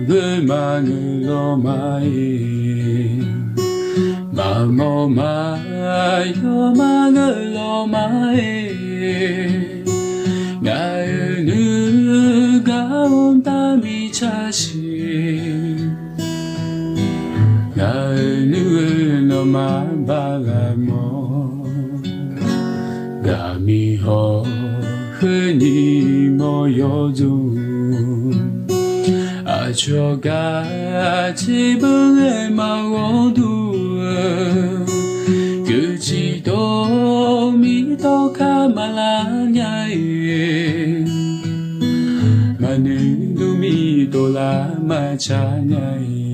마그마그로 마이 마모 마요 마그로 마이 나의 가온 땀이 차시 나의 너만 바라모 감이 흔히 모여둔 아저가 지붕에 막어두 그지도 믿어 가말라냐에 많은 놈이 돌아 마자냐에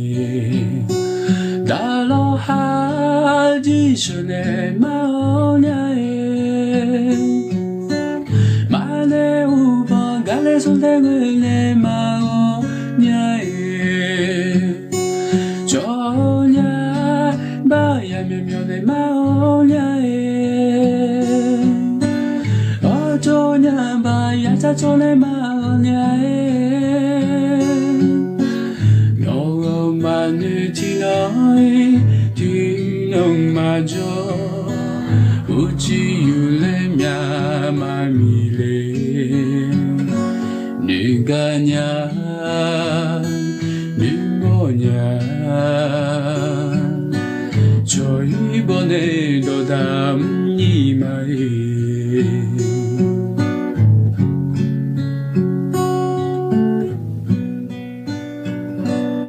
달러 하지 전에 마오냐에 만에 우번 갈래 손등을 내 마오냐에 저냐 바야 면면에 마오냐에 어쩌냐 바야 자전에 마오냐에 너만을 뒤너이 뒤넘마저 우지유레냐 마미레 네가냐